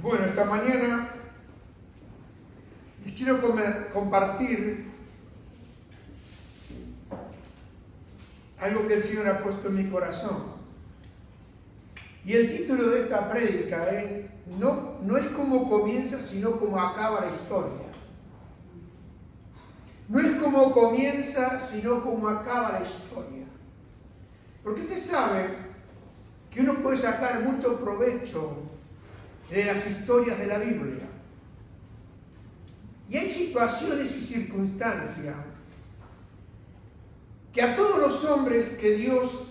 Bueno, esta mañana les quiero compartir algo que el Señor ha puesto en mi corazón. Y el título de esta prédica es no es cómo comienza, sino cómo acaba la historia. No es cómo comienza, sino cómo acaba la historia. Porque usted sabe que uno puede sacar mucho provecho de las historias de la Biblia. Y hay situaciones y circunstancias que a todos los hombres que Dios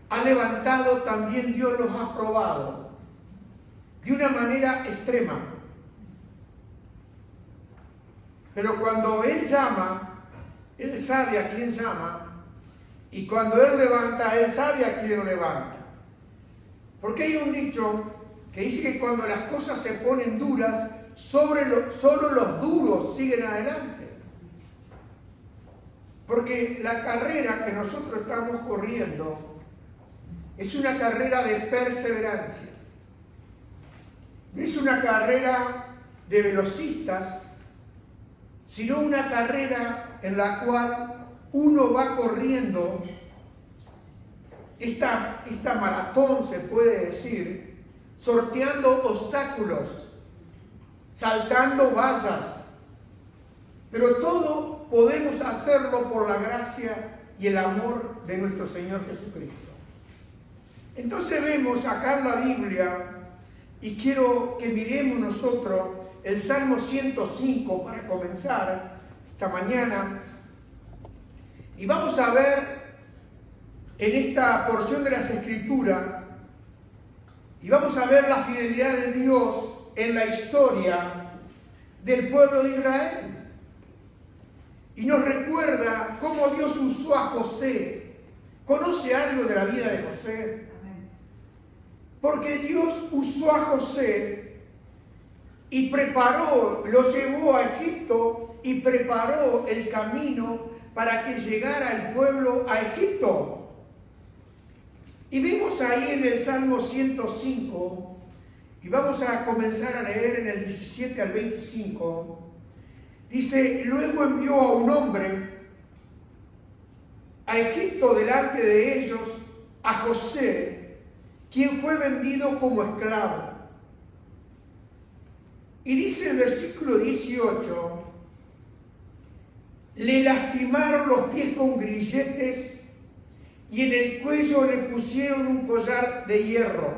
ha levantado, también Dios los ha probado de una manera extrema. Pero cuando Él llama, Él sabe a quién llama, y cuando Él levanta, Él sabe a quién lo levanta. Porque hay un dicho que dice que cuando las cosas se ponen duras, solo los duros siguen adelante. Porque la carrera que nosotros estamos corriendo es una carrera de perseverancia. No es una carrera de velocistas, sino una carrera en la cual uno va corriendo esta maratón, se puede decir, sorteando obstáculos, saltando vallas, pero todo podemos hacerlo por la gracia y el amor de nuestro Señor Jesucristo. Entonces vemos acá en la Biblia, y quiero que miremos nosotros el Salmo 105 para comenzar esta mañana, y vamos a ver en esta porción de las Escrituras, y vamos a ver la fidelidad de Dios en la historia del pueblo de Israel. Y nos recuerda cómo Dios usó a José. ¿Conoce algo de la vida de José? Porque Dios usó a José y preparó, lo llevó a Egipto y preparó el camino para que llegara el pueblo a Egipto. Y vemos ahí en el Salmo 105, y vamos a comenzar a leer en el 17 al 25, dice: luego envió a un hombre a Egipto delante de ellos, a José, quien fue vendido como esclavo. Y dice el versículo 18, le lastimaron los pies con grilletes y en el cuello le pusieron un collar de hierro.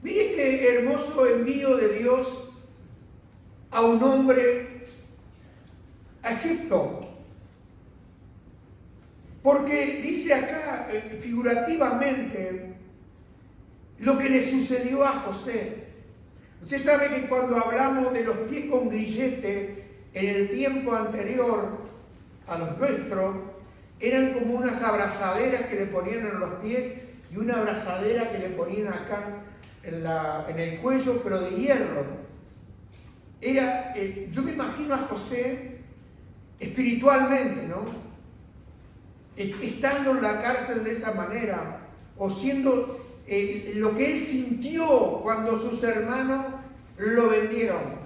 Miren qué hermoso envío de Dios a un hombre a Egipto. Porque dice acá figurativamente lo que le sucedió a José. Usted sabe que cuando hablamos de los pies con grillete, en el tiempo anterior a los nuestros, eran como unas abrazaderas que le ponían en los pies y una abrazadera que le ponían acá en el cuello, pero de hierro. Yo me imagino a José espiritualmente, ¿no? Estando en la cárcel de esa manera, o siendo lo que él sintió cuando sus hermanos lo vendieron.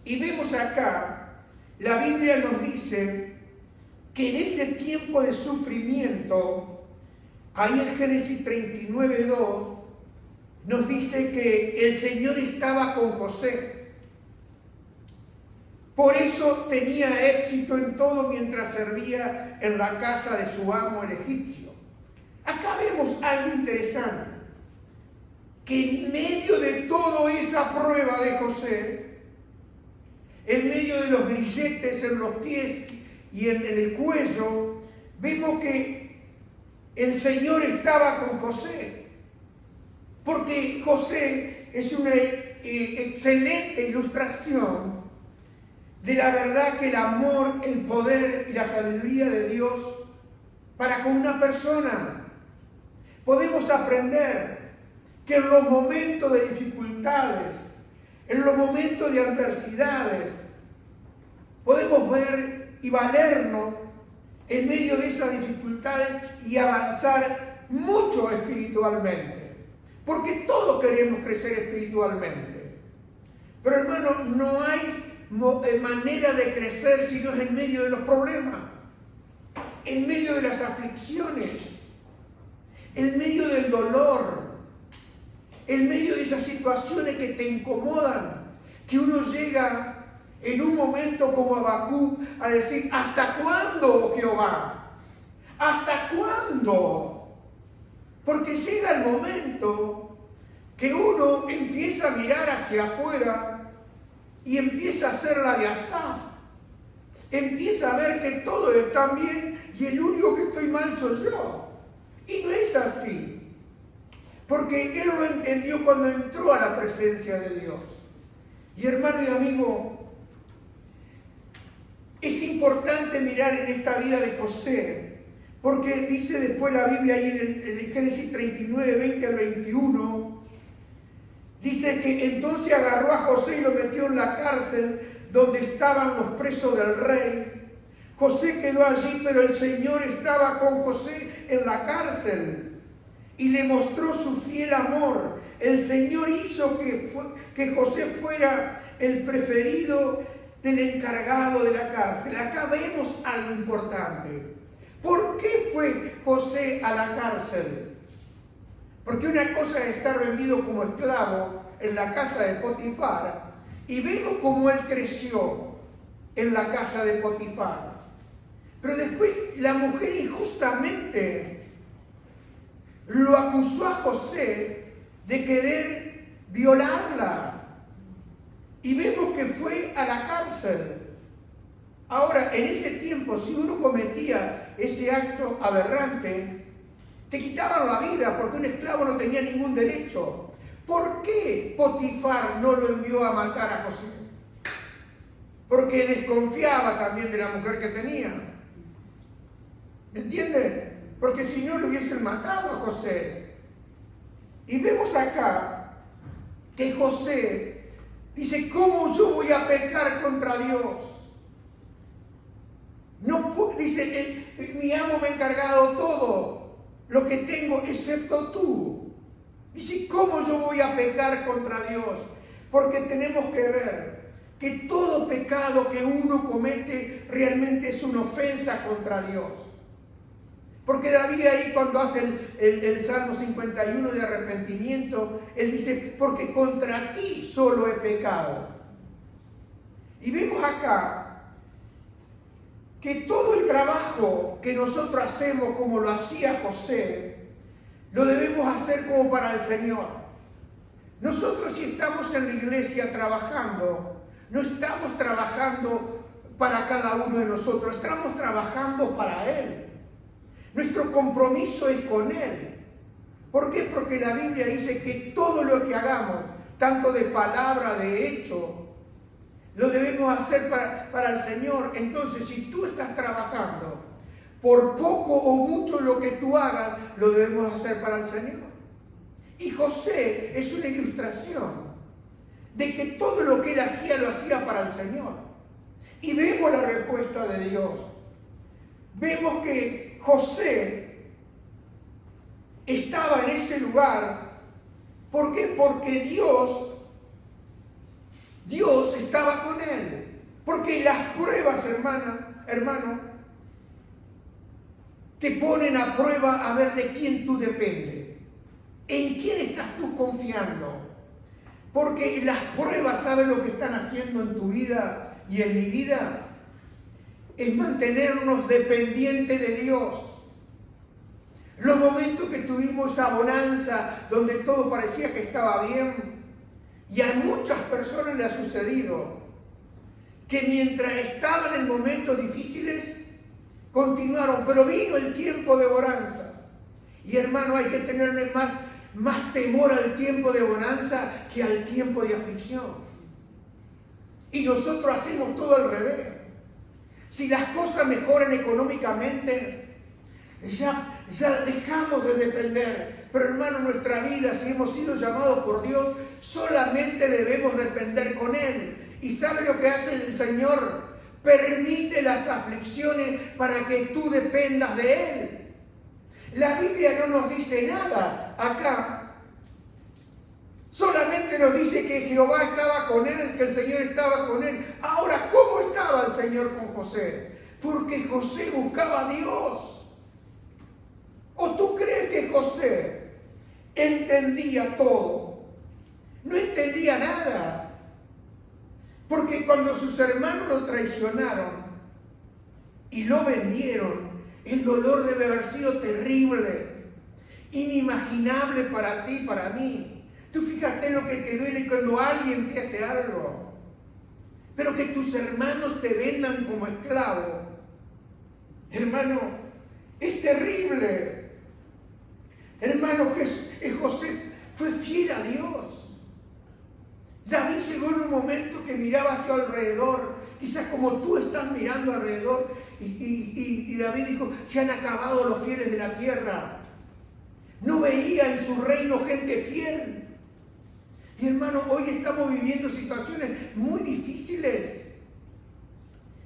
Y vemos acá, la Biblia nos dice que en ese tiempo de sufrimiento, ahí en Génesis 39:2, nos dice que el Señor estaba con José. Por eso tenía éxito en todo mientras servía en la casa de su amo el egipcio. Acá vemos algo interesante, que en medio de toda esa prueba de José, en medio de los grilletes en los pies y en el cuello, vemos que el Señor estaba con José. Porque José es una excelente ilustración de la verdad que el amor, el poder y la sabiduría de Dios para con una persona. Podemos aprender que en los momentos de dificultades, en los momentos de adversidades, podemos ver y valernos en medio de esas dificultades y avanzar mucho espiritualmente. porque todos queremos crecer espiritualmente. Pero hermano, no hay manera de crecer si no es en medio de los problemas, en medio de las aflicciones, en medio del dolor, en medio de esas situaciones que te incomodan, que uno llega en un momento como Habacuc a decir, ¿hasta cuándo, oh Jehová? ¿Hasta cuándo? Porque llega el momento que uno empieza a mirar hacia afuera y empieza a hacer la de Asaf. Empieza a ver que todos están bien y el único que estoy mal soy yo. Y no es así. Porque él lo entendió cuando entró a la presencia de Dios. Y hermano y amigo, es importante mirar en esta vida de José, porque dice después la Biblia ahí en el Génesis 39, 20 al 21, dice que entonces agarró a José y lo metió en la cárcel donde estaban los presos del rey. José quedó allí, pero el Señor estaba con José en la cárcel y le mostró su fiel amor. El Señor hizo que José fuera el preferido del encargado de la cárcel. Acá vemos algo importante. ¿Por qué fue José a la cárcel? Porque una cosa es estar vendido como esclavo en la casa de Potifar, y vemos cómo él creció en la casa de Potifar. Pero después la mujer injustamente lo acusó a José de querer violarla. Y vemos que fue a la cárcel. Ahora, en ese tiempo, si uno cometía ese acto aberrante, te quitaban la vida porque un esclavo no tenía ningún derecho. ¿Por qué Potifar no lo envió a matar a José? Porque desconfiaba también de la mujer que tenía. ¿Me entienden? Porque si no lo hubiesen matado a José. Y vemos acá que José dice, ¿cómo yo voy a pecar contra Dios? No, dice, mi amo me ha encargado todo lo que tengo excepto tú. Dice, ¿cómo yo voy a pecar contra Dios? Porque tenemos que ver que todo pecado que uno comete realmente es una ofensa contra Dios. Porque David ahí cuando hace el Salmo 51 de arrepentimiento, él dice, porque contra ti solo he pecado. Y vemos acá que todo el trabajo que nosotros hacemos como lo hacía José, lo debemos hacer como para el Señor. Nosotros si estamos en la iglesia trabajando, no estamos trabajando para cada uno de nosotros, estamos trabajando para Él. Nuestro compromiso es con Él. ¿Por qué? Porque la Biblia dice que todo lo que hagamos, tanto de palabra, de hecho, lo debemos hacer para el Señor. Entonces, si tú estás trabajando, por poco o mucho lo que tú hagas, lo debemos hacer para el Señor. Y José es una ilustración de que todo lo que él hacía, lo hacía para el Señor. Y vemos la respuesta de Dios. Vemos que José estaba en ese lugar. ¿Por qué? Porque Dios estaba con él. Porque las pruebas, hermano, te ponen a prueba a ver de quién tú dependes. ¿En quién estás tú confiando? Porque las pruebas, ¿sabes lo que están haciendo en tu vida y en mi vida? Es mantenernos dependientes de Dios. Los momentos que tuvimos esa bonanza, donde todo parecía que estaba bien, y a muchas personas le ha sucedido, que mientras estaban en momentos difíciles, continuaron, pero vino el tiempo de bonanzas. Y hermano, hay que tenerle más temor al tiempo de bonanza que al tiempo de aflicción. Y nosotros hacemos todo al revés. Si las cosas mejoran económicamente, ya dejamos de depender. Pero hermano, nuestra vida, si hemos sido llamados por Dios, solamente debemos depender con Él. ¿Y sabe lo que hace el Señor? Permite las aflicciones para que tú dependas de Él. La Biblia no nos dice nada acá nos dice que Jehová estaba con él, que el Señor estaba con él. Ahora, ¿cómo estaba el Señor con José? Porque José buscaba a Dios. ¿O tú crees que José entendía todo? No entendía nada. Porque cuando sus hermanos lo traicionaron y lo vendieron, el dolor debe haber sido terrible, inimaginable para ti, para mí. Tú fíjate lo que te duele cuando alguien te hace algo. Pero que tus hermanos te vendan como esclavo. Hermano, es terrible. Hermano, José fue fiel a Dios. David llegó en un momento que miraba hacia alrededor, quizás como tú estás mirando alrededor, y David dijo, se han acabado los fieles de la tierra. No veía en su reino gente fiel. Y hermano, hoy estamos viviendo situaciones muy difíciles.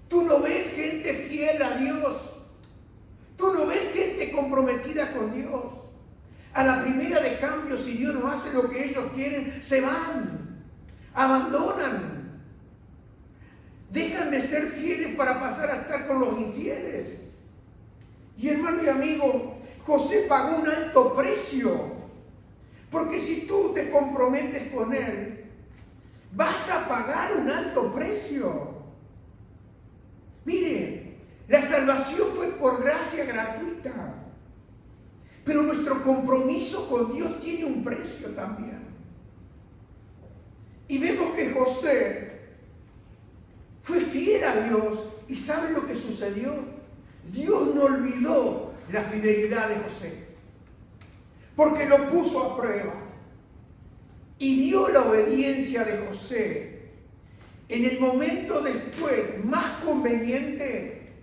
Tú no ves gente fiel a Dios. Tú no ves gente comprometida con Dios. A la primera de cambio, si Dios no hace lo que ellos quieren, se van, abandonan. Dejan de ser fieles para pasar a estar con los infieles. Y hermano y amigo, José pagó un alto precio. Porque si tú te comprometes con Él, vas a pagar un alto precio. Mire, la salvación fue por gracia gratuita. Pero nuestro compromiso con Dios tiene un precio también. Y vemos que José fue fiel a Dios. ¿Y sabe lo que sucedió? Dios no olvidó la fidelidad de José, porque lo puso a prueba y vio la obediencia de José. En el momento después más conveniente,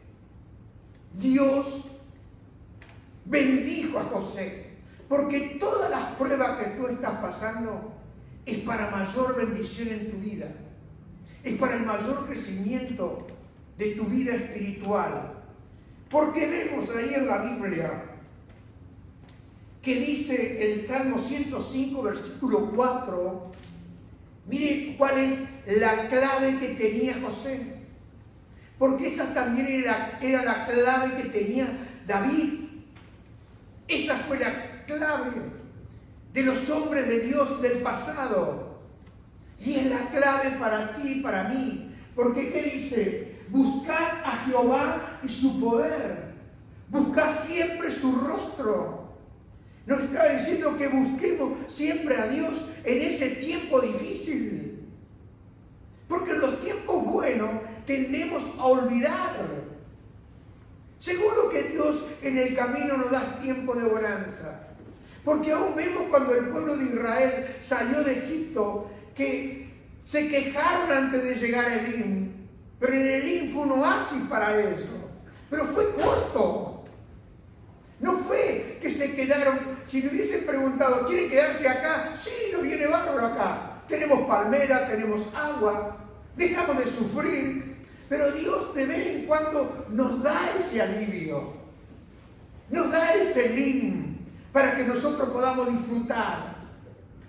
Dios bendijo a José, porque todas las pruebas que tú estás pasando es para mayor bendición en tu vida, es para el mayor crecimiento de tu vida espiritual. Porque vemos ahí en la Biblia que dice el Salmo 105, versículo 4, mire cuál es la clave que tenía José. Porque esa también era la clave que tenía David. Esa fue la clave de los hombres de Dios del pasado. Y es la clave para ti y para mí. Porque ¿qué dice? Buscad a Jehová y su poder. Buscad siempre su rostro. Nos está diciendo que busquemos siempre a Dios en ese tiempo difícil. Porque en los tiempos buenos tendemos a olvidar. Seguro que Dios en el camino nos da tiempo de bonanza. Porque aún vemos cuando el pueblo de Israel salió de Egipto que se quejaron antes de llegar a Elim. Pero en Elim fue un oasis para ellos. Pero fue corto. No fue que se quedaron. Si le hubiesen preguntado, ¿quiere quedarse acá? Sí, nos viene bárbaro acá. Tenemos palmera, tenemos agua. Dejamos de sufrir. Pero Dios de vez en cuando nos da ese alivio. Nos da ese Elim para que nosotros podamos disfrutar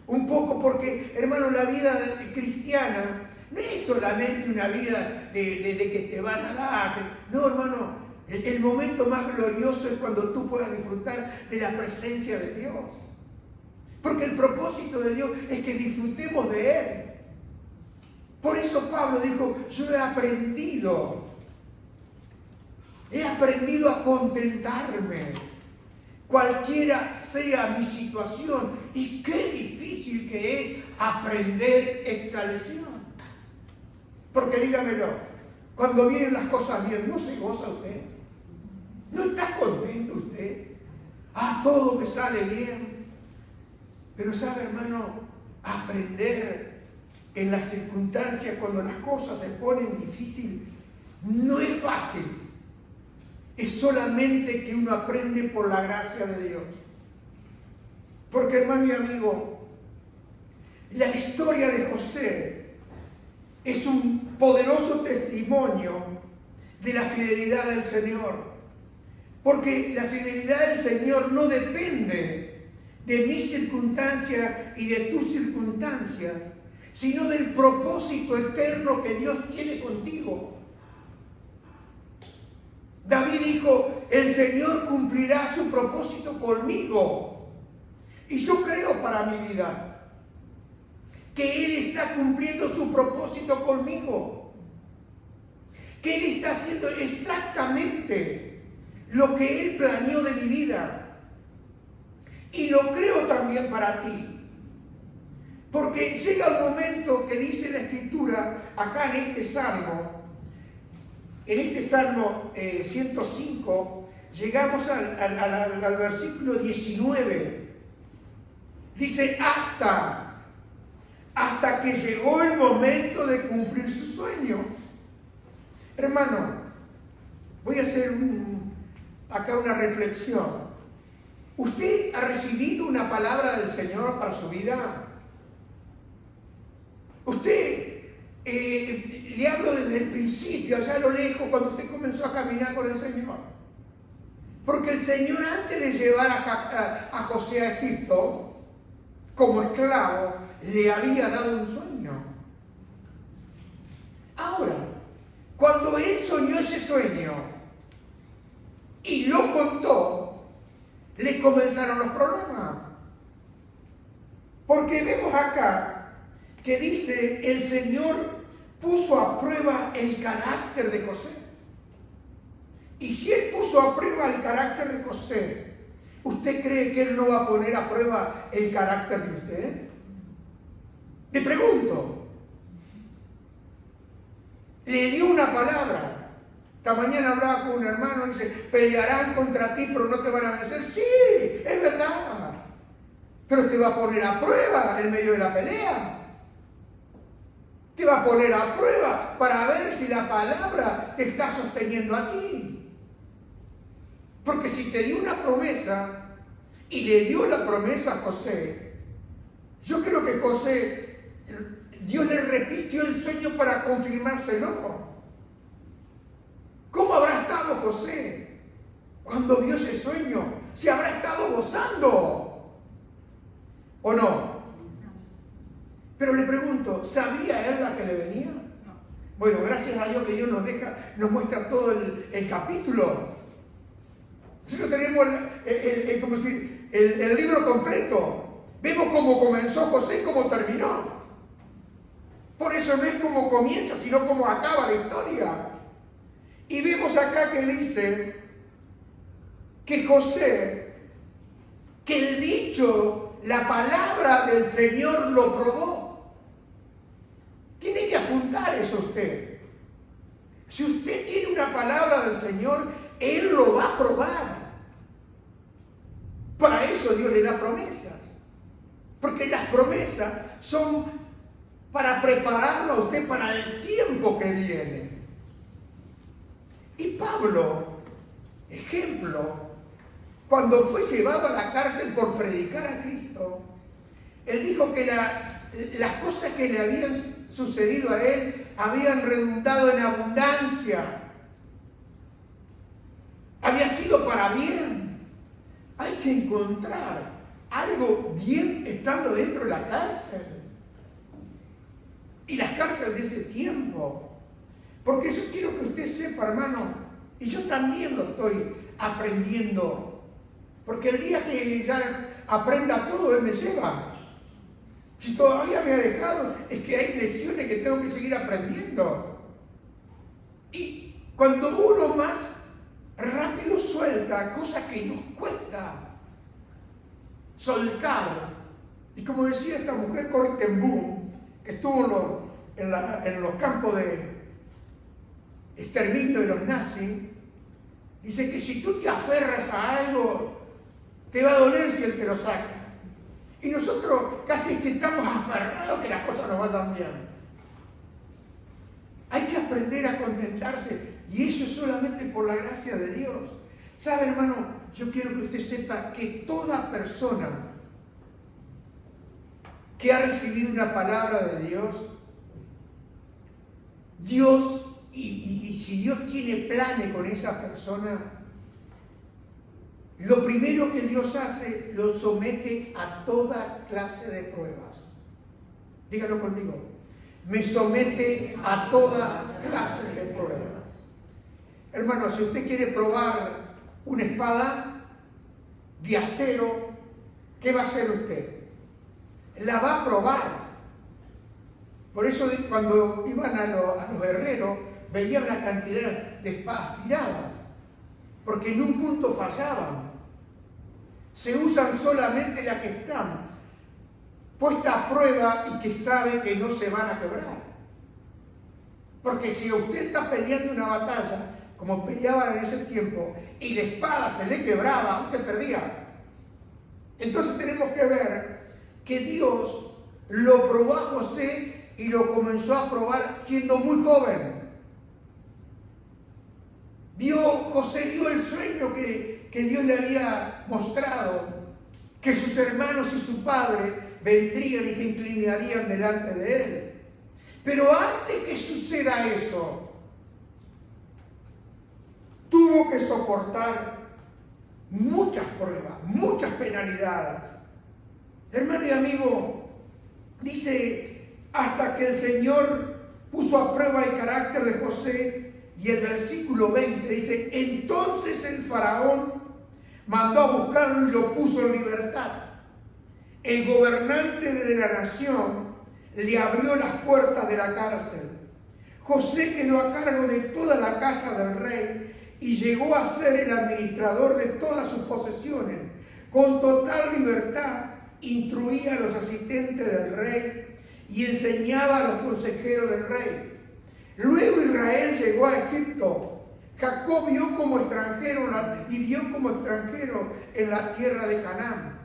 un poco. Porque, hermano, la vida cristiana no es solamente una vida de que te van a dar. No, hermano, el momento más glorioso es cuando tú puedas disfrutar de la presencia de Dios. Porque el propósito de Dios es que disfrutemos de Él. Por eso Pablo dijo, yo he aprendido a contentarme, cualquiera sea mi situación. Y qué difícil que es aprender esta lección. Porque dígamelo, cuando vienen las cosas bien, ¿no se goza usted? ¿No está contento usted? Todo me sale bien. Pero sabe, hermano, aprender en las circunstancias, cuando las cosas se ponen difíciles, no es fácil. Es solamente que uno aprende por la gracia de Dios. Porque, hermano y amigo, la historia de José es un poderoso testimonio de la fidelidad del Señor. Porque la fidelidad del Señor no depende de mis circunstancias y de tus circunstancias, sino del propósito eterno que Dios tiene contigo. David dijo, el Señor cumplirá su propósito conmigo. Y yo creo para mi vida que Él está cumpliendo su propósito conmigo. Que Él está haciendo exactamente lo que Él planeó de mi vida. Y lo creo también para ti. Porque llega el momento que dice la Escritura, acá en este Salmo 105, llegamos al versículo 19. Dice, hasta que llegó el momento de cumplir su sueño. Hermano, voy a hacer acá una reflexión. ¿Usted ha recibido una palabra del Señor para su vida? Usted, le hablo desde el principio, allá a lo lejos, cuando usted comenzó a caminar con el Señor. Porque el Señor, antes de llevar a José a Egipto, como esclavo, le había dado un sueño. Ahora, cuando él soñó ese sueño y lo contó, le comenzaron los problemas. Porque vemos acá que dice, el Señor puso a prueba el carácter de José. Y si Él puso a prueba el carácter de José, ¿usted cree que Él no va a poner a prueba el carácter de usted? Le pregunto. Le dio una palabra. Esta mañana hablaba con un hermano y dice, pelearán contra ti, pero no te van a vencer. Sí, es verdad. Pero te va a poner a prueba en medio de la pelea. Te va a poner a prueba para ver si la palabra te está sosteniendo a ti. Porque si te dio una promesa y le dio la promesa a José, yo creo que José, Dios le repitió el sueño para confirmárselo. ¿Cómo habrá estado José cuando vio ese sueño? ¿Se habrá estado gozando o no? Pero le pregunto, ¿sabía él la que le venía? No. Bueno, gracias a Dios que Dios nos muestra todo el capítulo. Nosotros tenemos el libro completo. Vemos cómo comenzó José y cómo terminó. Por eso no es cómo comienza, sino cómo acaba la historia. Y vemos acá que dice que José, que el dicho, la palabra del Señor lo probó. Tiene que apuntar eso usted. Si usted tiene una palabra del Señor, Él lo va a probar. Para eso Dios le da promesas. Porque las promesas son para prepararlo a usted para el tiempo que viene. Y Pablo, ejemplo, cuando fue llevado a la cárcel por predicar a Cristo, él dijo que las cosas que le habían sucedido a él habían redundado en abundancia. Había sido para bien. Hay que encontrar algo bien estando dentro de la cárcel. Y las cárceles de ese tiempo. Porque yo quiero que usted sepa, hermano, y yo también lo estoy aprendiendo. Porque el día que ya aprenda todo, Él me lleva. Si todavía me ha dejado, es que hay lecciones que tengo que seguir aprendiendo. Y cuando uno más rápido suelta cosas que nos cuesta soltar, y como decía esta mujer Cortenboom, que estuvo en los campos de exterminio de los nazis, dice que si tú te aferras a algo, te va a doler si Él te lo saca. Y nosotros casi que estamos aferrados que las cosas nos vayan bien. Hay que aprender a contentarse, y eso es solamente por la gracia de Dios. ¿Sabe, hermano? Yo quiero que usted sepa que toda persona que ha recibido una palabra de Dios, y si Dios tiene planes con esa persona, lo primero que Dios hace, lo somete a toda clase de pruebas. Dígalo conmigo. Me somete a toda clase de pruebas. Hermano, si usted quiere probar una espada de acero, ¿qué va a hacer usted? La va a probar. Por eso cuando iban a los herreros, veían una cantidad de espadas tiradas, porque en un punto fallaban. Se usan solamente las que están puestas a prueba y que saben que no se van a quebrar. Porque si usted está peleando una batalla, como peleaban en ese tiempo, y la espada se le quebraba, usted perdía. Entonces tenemos que ver que Dios lo probó a José y lo comenzó a probar siendo muy joven. José vio el sueño que Dios le había mostrado, que sus hermanos y su padre vendrían y se inclinarían delante de él. Pero antes que suceda eso, tuvo que soportar muchas pruebas, muchas penalidades. Hermano y amigo, dice, hasta que el Señor puso a prueba el carácter de José, y el versículo 20 dice, entonces el faraón mandó a buscarlo y lo puso en libertad. El gobernante de la nación le abrió las puertas de la cárcel. José quedó a cargo de toda la casa del rey y llegó a ser el administrador de todas sus posesiones. Con total libertad instruía a los asistentes del rey y enseñaba a los consejeros del rey. Luego Israel llegó a Egipto. Jacob vivió como extranjero en la tierra de Canaán.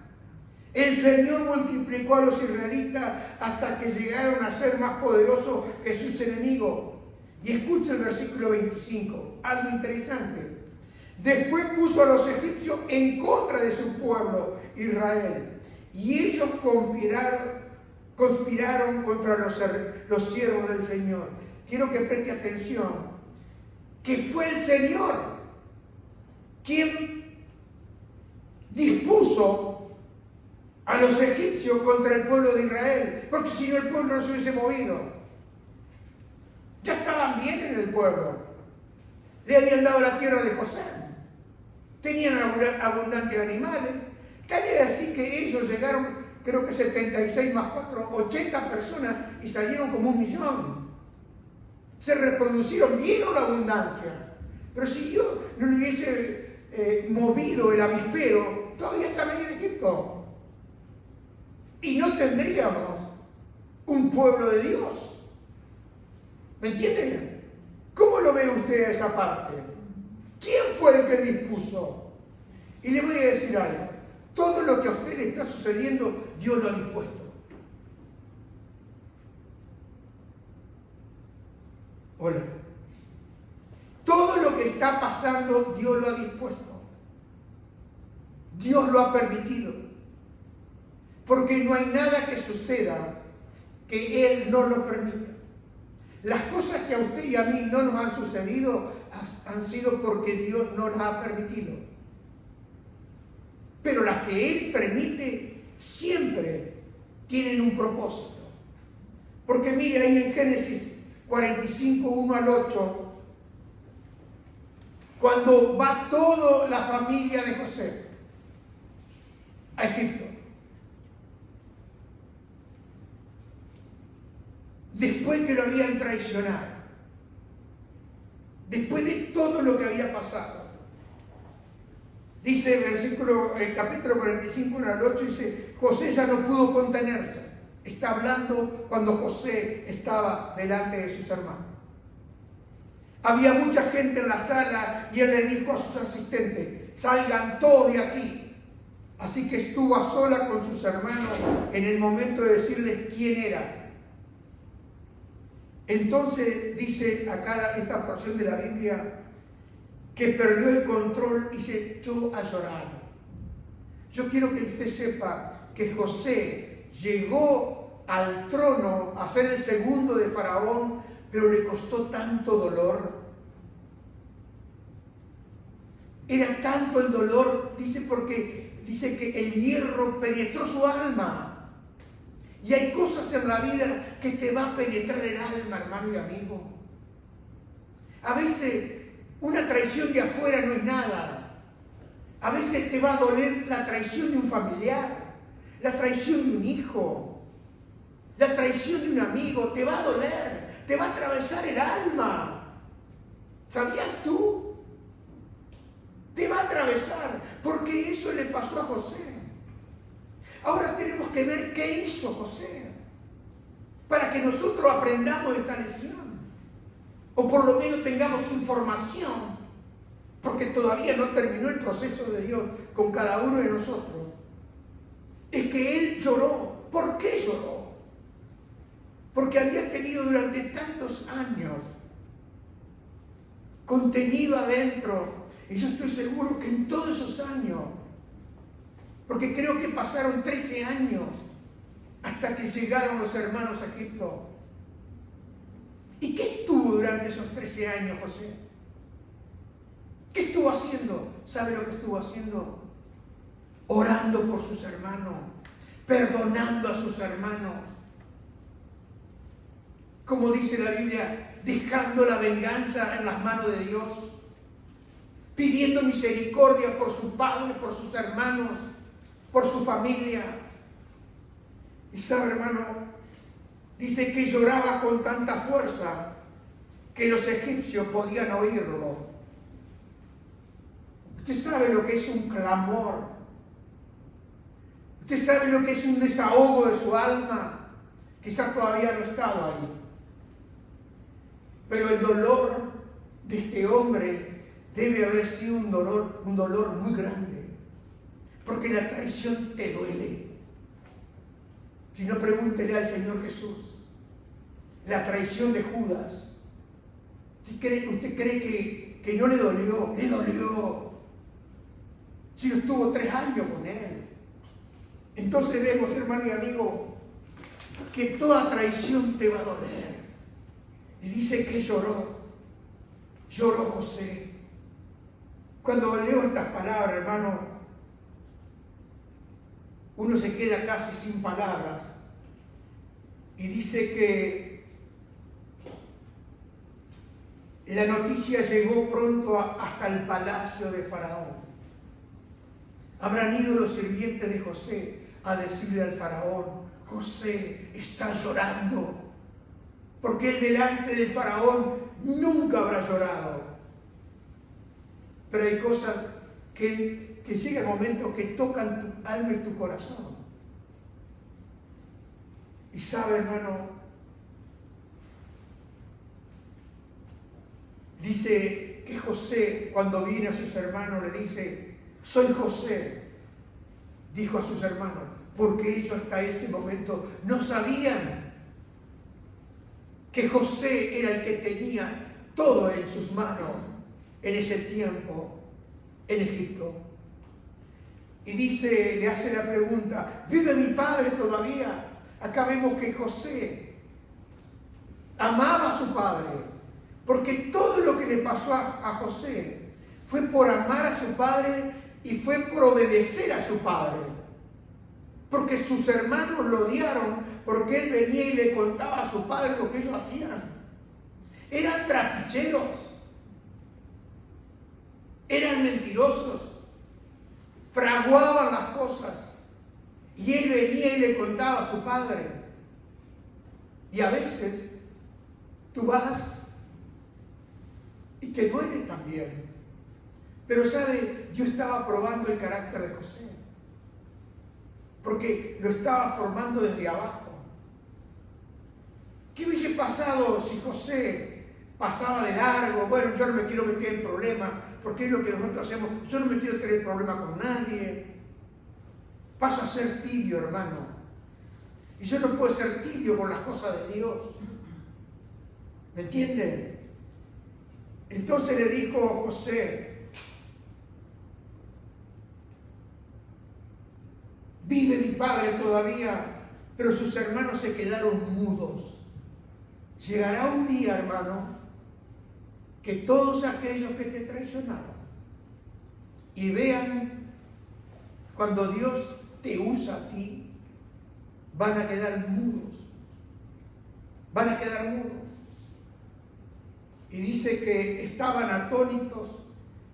El Señor multiplicó a los israelitas hasta que llegaron a ser más poderosos que sus enemigos. Y escucha el versículo 25, algo interesante. Después puso a los egipcios en contra de su pueblo, Israel. Y ellos conspiraron contra los siervos del Señor. Quiero que preste atención, que fue el Señor quien dispuso a los egipcios contra el pueblo de Israel, porque si no el pueblo no se hubiese movido. Ya estaban bien en el pueblo, le habían dado la tierra de José, tenían abundantes animales, tal es así que ellos llegaron, creo que 76 más 4, 80 personas y salieron como 1.000.000. Se reproducieron, vieron la abundancia. Pero si Dios no le hubiese movido el avispero, todavía estaban en Egipto. Y no tendríamos un pueblo de Dios. ¿Me entienden? ¿Cómo lo ve usted esa parte? ¿Quién fue el que dispuso? Y le voy a decir algo. Todo lo que a usted le está sucediendo, Dios lo ha dispuesto. Hola. Todo lo que está pasando, Dios lo ha dispuesto. Dios lo ha permitido. Porque no hay nada que suceda que Él no lo permita. Las cosas que a usted y a mí no nos han sucedido han sido porque Dios no las ha permitido. Pero las que Él permite siempre tienen un propósito. Porque mire ahí en Génesis 45, 1 al 8, cuando va toda la familia de José a Egipto. Después que lo habían traicionado, después de todo lo que había pasado. Dice el capítulo 45, 1 al 8, dice, José ya no pudo contenerse. Está hablando cuando José estaba delante de sus hermanos. Había mucha gente en la sala y él le dijo a sus asistentes, salgan todos de aquí. Así que estuvo a sola con sus hermanos en el momento de decirles quién era. Entonces dice acá esta porción de la Biblia que perdió el control y se echó a llorar. Yo quiero que usted sepa que José llegó al trono a ser el segundo de Faraón, pero le costó tanto dolor. Era tanto el dolor, dice que el hierro penetró su alma. Y hay cosas en la vida que te va a penetrar el alma, hermano y amigo. A veces una traición de afuera no es nada. A veces te va a doler la traición de un familiar, la traición de un hijo, la traición de un amigo. Te va a doler, te va a atravesar el alma. ¿Sabías tú? Te va a atravesar, porque eso le pasó a José. Ahora tenemos que ver qué hizo José, para que nosotros aprendamos esta lección, o por lo menos tengamos información, porque todavía no terminó el proceso de Dios con cada uno de nosotros. Es que él lloró. ¿Por qué lloró? Porque había tenido durante tantos años contenido adentro. Y yo estoy seguro que en todos esos años, porque creo que pasaron 13 años hasta que llegaron los hermanos a Egipto. ¿Y qué estuvo durante esos 13 años, José? ¿Qué estuvo haciendo? ¿Sabe lo que estuvo haciendo? Orando por sus hermanos, perdonando a sus hermanos. Como dice la Biblia, dejando la venganza en las manos de Dios, pidiendo misericordia por su padre, por sus hermanos, por su familia. Y sabe, hermano, dice que lloraba con tanta fuerza que los egipcios podían oírlo. Usted sabe lo que es un clamor. Usted sabe lo que es un desahogo de su alma. Quizás todavía no ha estado ahí. Pero el dolor de este hombre debe haber sido un dolor muy grande, porque la traición te duele. Si no, pregúntele al Señor Jesús. La traición de Judas, ¿usted cree que no le dolió? Le dolió. Si estuvo 3 años con él. Entonces vemos, hermano y amigo, que toda traición te va a doler. Y dice que lloró José. Cuando leo estas palabras, hermano, uno se queda casi sin palabras. Y dice que la noticia llegó pronto hasta el palacio de Faraón. Habrán ido los sirvientes de José a decirle al Faraón: José está llorando, porque él delante del Faraón nunca habrá llorado. Pero hay cosas que llega el momento que tocan tu alma y tu corazón. Y sabe, hermano, dice que José, cuando viene a sus hermanos, le dice: soy José, dijo a sus hermanos, porque ellos hasta ese momento no sabían que José era el que tenía todo en sus manos en ese tiempo en Egipto. Y dice, le hace la pregunta: ¿vive mi padre todavía? Acá vemos que José amaba a su padre, porque todo lo que le pasó a José fue por amar a su padre y fue por obedecer a su padre. Porque sus hermanos lo odiaron porque él venía y le contaba a su padre lo que ellos hacían. Eran trapicheros, eran mentirosos, fraguaban las cosas. Y él venía y le contaba a su padre. Y a veces tú vas y te duele también. Pero sabe, yo estaba probando el carácter de José, porque lo estaba formando desde abajo. ¿Qué hubiese pasado si José pasaba de largo? Bueno, yo no me quiero meter en problemas, porque es lo que nosotros hacemos. Yo no me quiero tener problemas con nadie. Paso a ser tibio, hermano. Y yo no puedo ser tibio con las cosas de Dios. ¿Me entienden? Entonces le dijo José: vive mi padre todavía. Pero sus hermanos se quedaron mudos. Llegará un día, hermano, que todos aquellos que te traicionaron y vean cuando Dios te usa a ti, van a quedar mudos. Van a quedar mudos. Y dice que estaban atónitos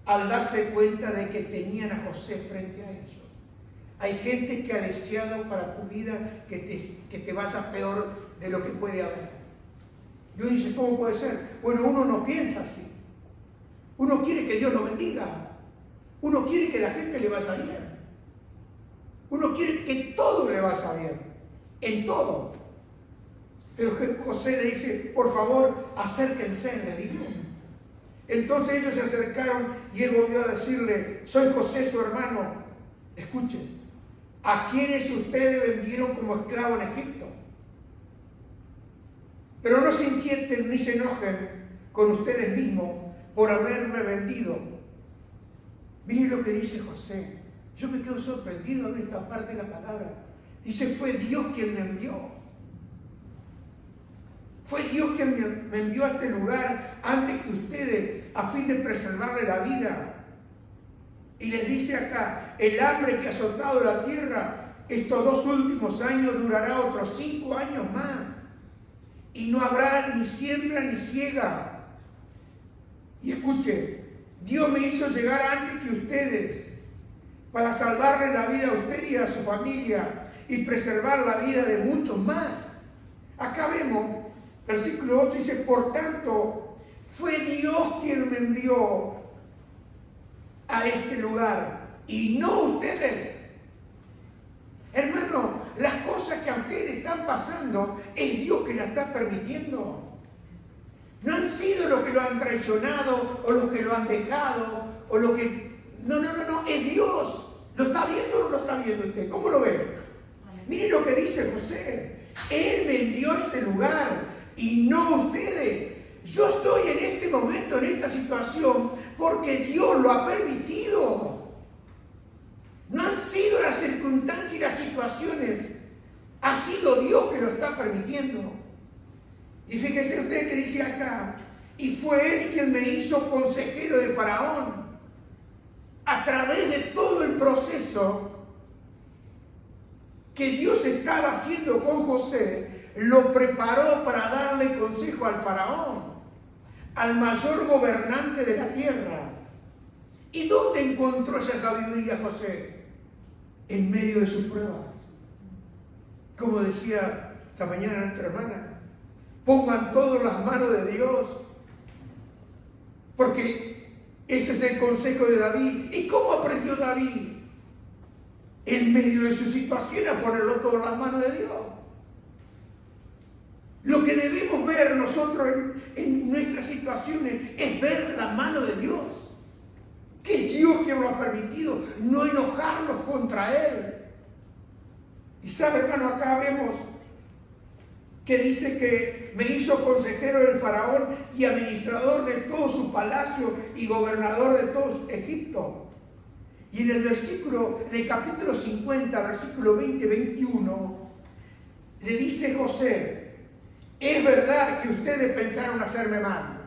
al darse cuenta de que tenían a José frente a ellos. Hay gente que ha deseado para tu vida que te vaya peor de lo que puede haber. Y uno dice, ¿cómo puede ser? Bueno, uno no piensa así. Uno quiere que Dios lo bendiga. Uno quiere que la gente le vaya bien. Uno quiere que todo le vaya bien. En todo. Pero José le dice, por favor, acérquense, le dijo. Entonces ellos se acercaron y él volvió a decirle, soy José, su hermano. Escuchen, a quienes ustedes vendieron como esclavo en Egipto. Pero no se inquieten ni se enojen con ustedes mismos por haberme vendido. Miren lo que dice José. Yo me quedo sorprendido en esta parte de la palabra. Dice, fue Dios quien me envió. Fue Dios quien me envió a este lugar antes que ustedes, a fin de preservarle la vida. Y les dice acá, el hambre que ha azotado la tierra estos 2 últimos años durará otros 5 años más. Y no habrá ni siembra ni siega. Y escuche, Dios me hizo llegar antes que ustedes para salvarle la vida a usted y a su familia y preservar la vida de muchos más. Acá vemos, versículo 8 dice, por tanto, fue Dios quien me envió a este lugar y no ustedes. Hermano, las cosas que a ustedes están pasando es Dios que las está permitiendo. No han sido los que lo han traicionado o los que lo han dejado o los que... No, es Dios. ¿Lo está viendo o no lo está viendo usted? ¿Cómo lo ve? Miren lo que dice José. Él me envió a este lugar y no ustedes. Yo estoy en este momento, en esta situación, porque Dios lo ha permitido. No han sido las circunstancias y las situaciones. Ha sido Dios que lo está permitiendo. Y fíjese usted que dice acá, y fue Él quien me hizo consejero de Faraón. A través de todo el proceso que Dios estaba haciendo con José, lo preparó para darle consejo al Faraón, al mayor gobernante de la tierra. ¿Y dónde encontró esa sabiduría José? En medio de sus pruebas. Como decía esta mañana nuestra hermana, pongan todo en las manos de Dios, porque ese es el consejo de David. ¿Y cómo aprendió David? En medio de su situación a ponerlo todo en las manos de Dios. Lo que debemos ver nosotros en nuestras situaciones es ver la mano de Dios. Que es Dios quien lo ha permitido, no enojarnos contra Él. Y sabe, hermano, acá vemos que dice que me hizo consejero del Faraón y administrador de todo su palacio y gobernador de todo Egipto. Y en el capítulo 50, versículo 20-21, le dice José, es verdad que ustedes pensaron hacerme mal,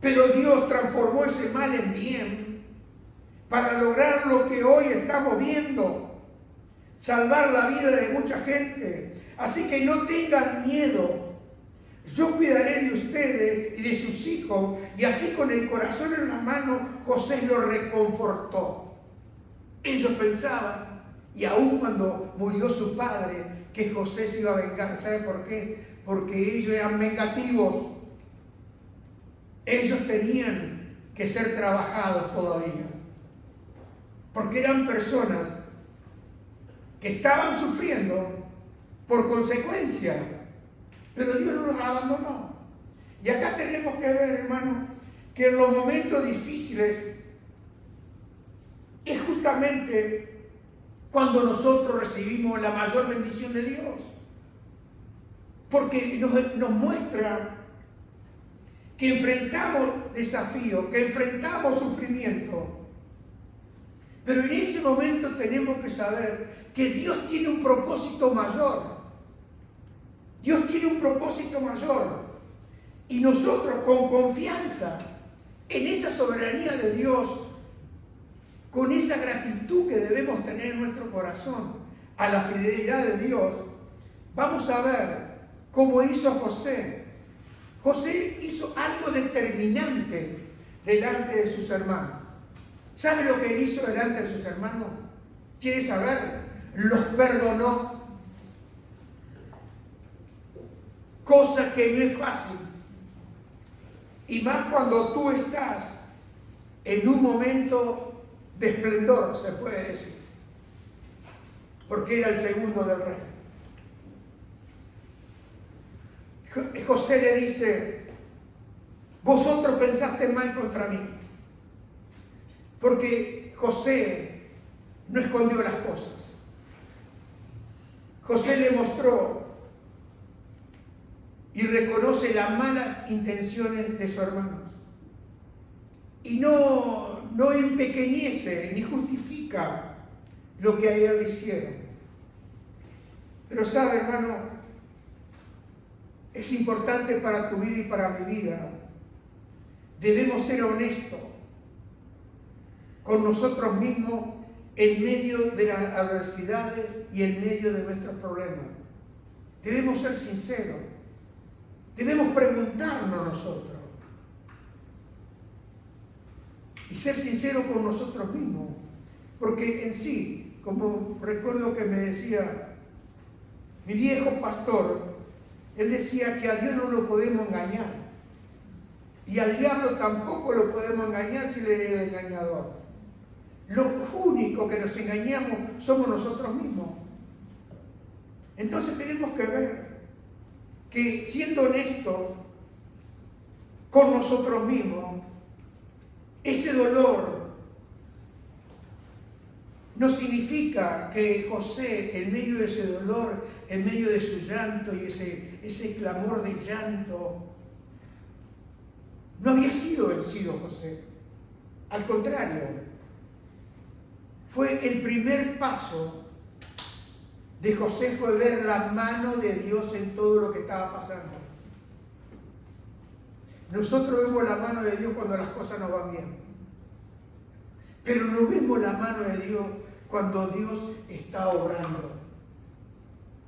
pero Dios transformó ese mal en bien para lograr lo que hoy estamos viendo. Salvar la vida de mucha gente. Así que no tengan miedo. Yo cuidaré de ustedes y de sus hijos. Y así con el corazón en la mano, José los reconfortó. Ellos pensaban, y aún cuando murió su padre, que José se iba a vengar. ¿Sabe por qué? Porque ellos eran vengativos. Ellos tenían que ser trabajados todavía. Porque eran personas que estaban sufriendo por consecuencia, pero Dios no los abandonó. Y acá tenemos que ver, hermano, que en los momentos difíciles es justamente cuando nosotros recibimos la mayor bendición de Dios, porque nos muestra que enfrentamos desafíos, que enfrentamos sufrimiento, pero en ese momento tenemos que saber que Dios tiene un propósito mayor. Dios tiene un propósito mayor. Y nosotros con confianza en esa soberanía de Dios, con esa gratitud que debemos tener en nuestro corazón a la fidelidad de Dios, vamos a ver cómo hizo José. José hizo algo determinante delante de sus hermanos. ¿Sabe lo que él hizo delante de sus hermanos? ¿Quiere saber? Los perdonó. Cosa que no es fácil. Y más cuando tú estás en un momento de esplendor, se puede decir. Porque era el segundo del rey. José le dice: vosotros pensaste mal contra mí. Porque José no escondió las cosas. José le mostró y reconoce las malas intenciones de sus hermanos. Y no empequeñece ni justifica lo que a ellos le hicieron. Pero sabe, hermano, es importante para tu vida y para mi vida. Debemos ser honestos con nosotros mismos en medio de las adversidades y en medio de nuestros problemas. Debemos ser sinceros. Debemos preguntarnos nosotros. Y ser sinceros con nosotros mismos. Porque en sí, como recuerdo que me decía mi viejo pastor, él decía que a Dios no lo podemos engañar. Y al diablo tampoco lo podemos engañar si le es el engañador. Lo único que nos engañamos somos nosotros mismos. Entonces tenemos que ver que siendo honestos con nosotros mismos, ese dolor no significa que José, en medio de ese dolor, en medio de su llanto y ese clamor de llanto, no había sido vencido José. Al contrario, fue el primer paso de José, fue ver la mano de Dios en todo lo que estaba pasando. Nosotros vemos la mano de Dios cuando las cosas nos van bien. Pero no vemos la mano de Dios cuando Dios está obrando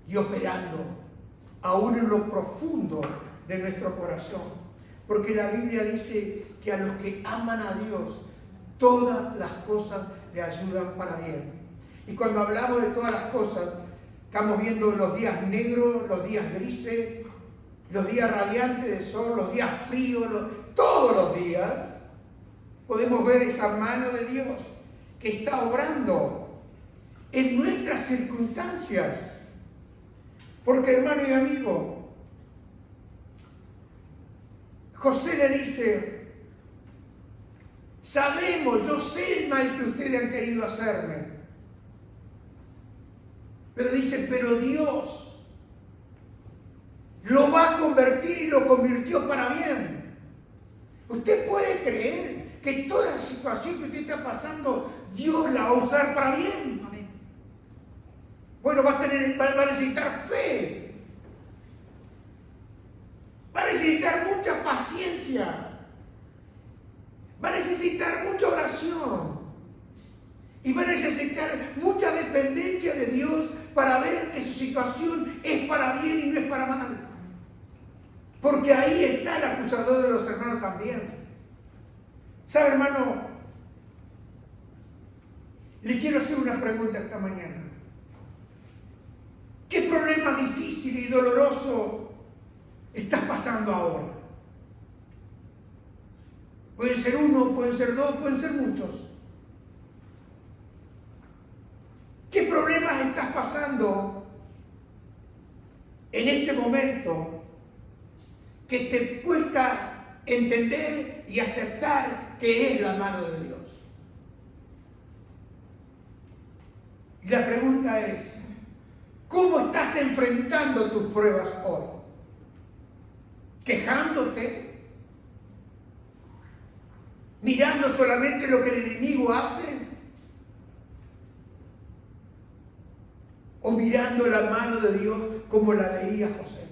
y operando, aún en lo profundo de nuestro corazón. Porque la Biblia dice que a los que aman a Dios, todas las cosas le ayudan para bien. Y cuando hablamos de todas las cosas, estamos viendo los días negros, los días grises, los días radiantes de sol, los días fríos, todos los días podemos ver esa mano de Dios que está obrando en nuestras circunstancias. Porque, hermano y amigo, José le dice: sabemos, yo sé el mal que ustedes han querido hacerme. Pero dice, pero Dios lo va a convertir y lo convirtió para bien. ¿Usted puede creer que toda la situación que usted está pasando, Dios la va a usar para bien? Amén. Bueno, va a necesitar fe. Va a necesitar mucha paciencia. Va a necesitar mucha oración. Y va a necesitar mucha dependencia de Dios para ver que su situación es para bien y no es para mal. Porque ahí está el acusador de los hermanos también. ¿Sabe, hermano? Le quiero hacer una pregunta esta mañana. ¿Qué problema difícil y doloroso estás pasando ahora? Pueden ser uno, pueden ser dos, pueden ser muchos. ¿Qué problemas estás pasando en este momento que te cuesta entender y aceptar que es la mano de Dios? Y la pregunta es, ¿cómo estás enfrentando tus pruebas hoy? ¿Quejándote? ¿Mirando solamente lo que el enemigo hace? ¿O mirando la mano de Dios como la veía José?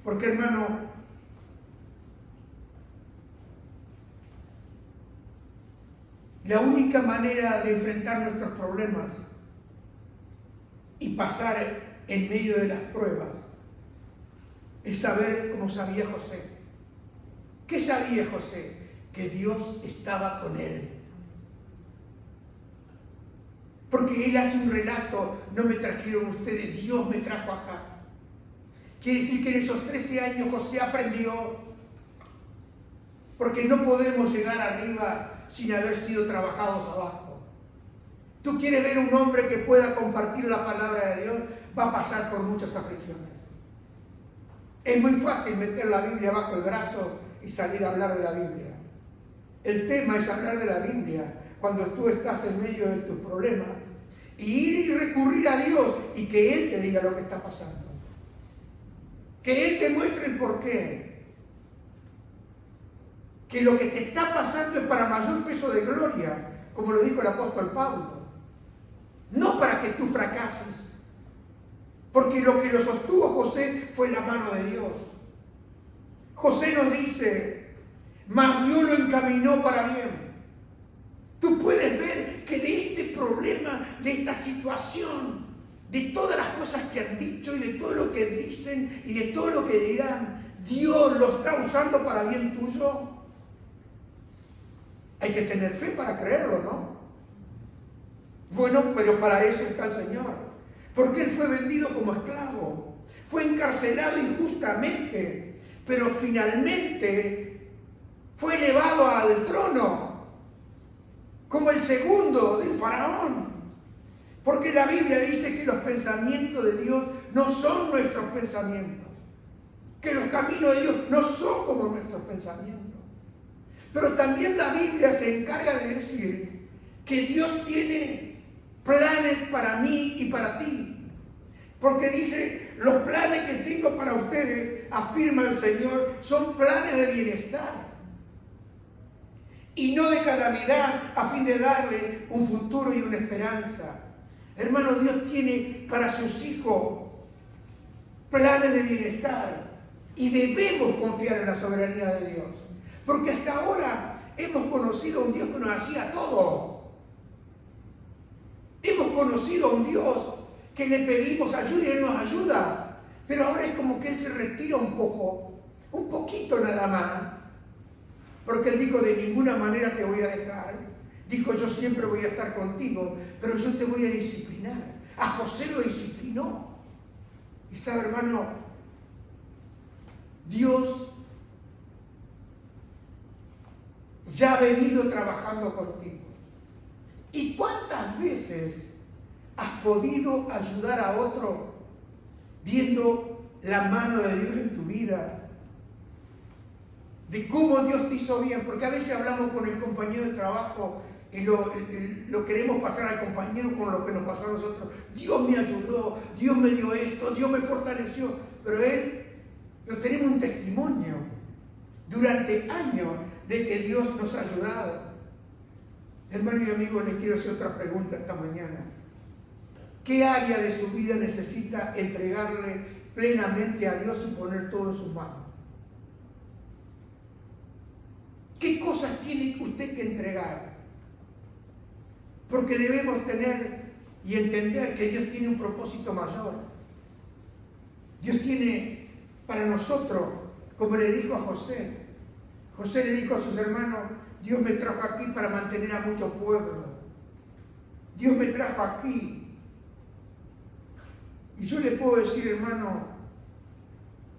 Porque, hermano, La única manera de enfrentar nuestros problemas y pasar en medio de las pruebas es saber cómo sabía José. ¿Qué sabía José? Que Dios estaba con él. Porque él hace un relato: no me trajeron ustedes, Dios me trajo acá. Quiere decir que en esos 13 años José aprendió, porque no podemos llegar arriba sin haber sido trabajados abajo. Tú quieres ver un hombre que pueda compartir la palabra de Dios, va a pasar por muchas aflicciones. Es muy fácil meter la Biblia bajo el brazo y salir a hablar de la Biblia. El tema es hablar de la Biblia cuando tú estás en medio de tus problemas, y ir y recurrir a Dios y que Él te diga lo que está pasando. Que Él te muestre el porqué. Que lo que te está pasando es para mayor peso de gloria, como lo dijo el apóstol Pablo. No para que tú fracases. Porque lo que lo sostuvo José fue la mano de Dios. José nos dice: mas Dios lo encaminó para bien. Tú puedes ver que de este problema, de esta situación, de todas las cosas que han dicho y de todo lo que dicen y de todo lo que dirán, Dios lo está usando para bien tuyo. Hay que tener fe para creerlo, ¿no? Bueno, pero para eso está el Señor. Porque Él fue vendido como esclavo. Fue encarcelado injustamente. Pero finalmente fue elevado al trono como el segundo del faraón. Porque la Biblia dice que los pensamientos de Dios no son nuestros pensamientos. Que los caminos de Dios no son como nuestros pensamientos. Pero también la Biblia se encarga de decir que Dios tiene planes para mí y para ti. Porque dice: los planes que tengo para ustedes, afirma el Señor, son planes de bienestar y no de calamidad, a fin de darle un futuro y una esperanza. Hermano, Dios tiene para sus hijos planes de bienestar y debemos confiar en la soberanía de Dios. Porque hasta ahora hemos conocido a un Dios que nos hacía todo. Hemos conocido a un Dios que le pedimos ayuda y Él nos ayuda. Pero ahora es como que Él se retira un poco, un poquito nada más. Porque Él dijo: de ninguna manera te voy a dejar. Dijo: yo siempre voy a estar contigo, pero yo te voy a disciplinar. A José lo disciplinó. Y sabe, hermano, Dios ya ha venido trabajando contigo. ¿Y cuántas veces has podido ayudar a otro viendo la mano de Dios en tu vida? De cómo Dios te hizo bien. Porque a veces hablamos con el compañero de trabajo y lo queremos pasar al compañero con lo que nos pasó a nosotros. Dios me ayudó, Dios me dio esto, Dios me fortaleció. Pero tenemos un testimonio durante años de que Dios nos ha ayudado. Hermano y amigo, les quiero hacer otra pregunta esta mañana. ¿Qué área de su vida necesita entregarle plenamente a Dios y poner todo en sus manos? ¿Qué cosas tiene usted que entregar? Porque debemos tener y entender que Dios tiene un propósito mayor. Dios tiene para nosotros, como le dijo a José. José le dijo a sus hermanos: Dios me trajo aquí para mantener a muchos pueblos. Dios me trajo aquí. Y yo le puedo decir, hermano,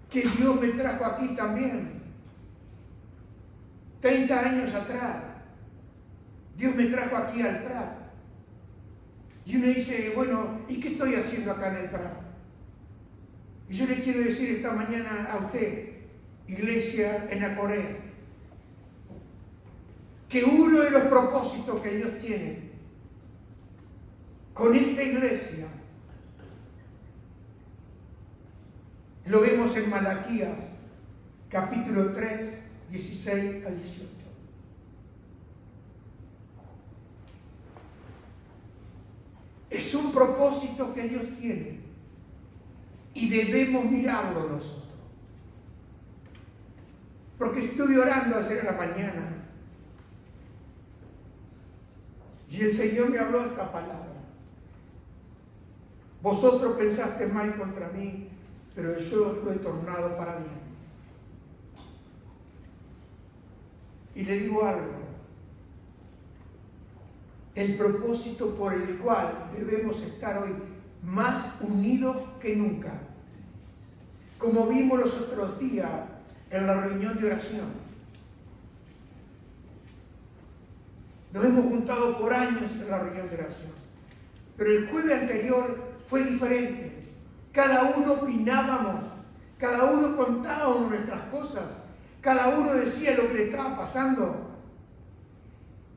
que Dios me trajo aquí también. 30 años atrás, Dios me trajo aquí al Prat. Y uno dice: bueno, ¿y qué estoy haciendo acá en el Prat? Y yo le quiero decir esta mañana a usted, iglesia en Acoré, que uno de los propósitos que Dios tiene con esta iglesia, lo vemos en Malaquías, capítulo 3, 16 al 18. Es un propósito que Dios tiene y debemos mirarlo nosotros. Porque estuve orando ayer en la mañana Y el Señor me habló esta palabra. Vosotros pensaste mal contra mí, pero yo lo he tornado para bien. Y le digo algo. El propósito por el cual debemos estar hoy más unidos que nunca. Como vimos los otros días en la reunión de oración. Nos hemos juntado por años en la reunión de oración. Pero el jueves anterior fue diferente. Cada uno opinábamos, cada uno contábamos nuestras cosas, cada uno decía lo que le estaba pasando.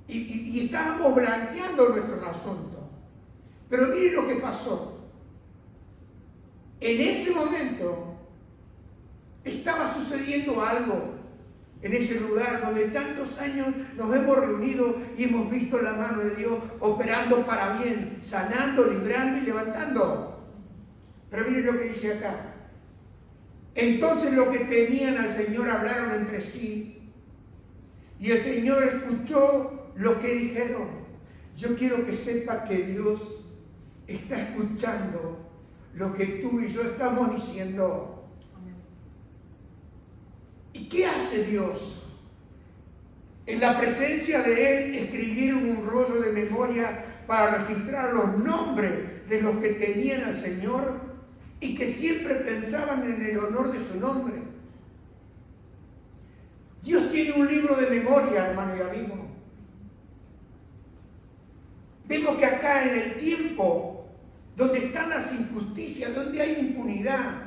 Y estábamos blanqueando nuestros asuntos. Pero miren lo que pasó. En ese momento estaba sucediendo algo en ese lugar donde tantos años nos hemos reunido y hemos visto la mano de Dios operando para bien, sanando, librando y levantando. Pero miren lo que dice acá. Entonces los que temían al Señor hablaron entre sí y el Señor escuchó lo que dijeron. Yo quiero que sepa que Dios está escuchando lo que tú y yo estamos diciendo. ¿Y qué hace Dios? En la presencia de Él escribieron un rollo de memoria para registrar los nombres de los que tenían al Señor y que siempre pensaban en el honor de su nombre. Dios tiene un libro de memoria, hermano y amigo. Vemos que acá en el tiempo donde están las injusticias, donde hay impunidad,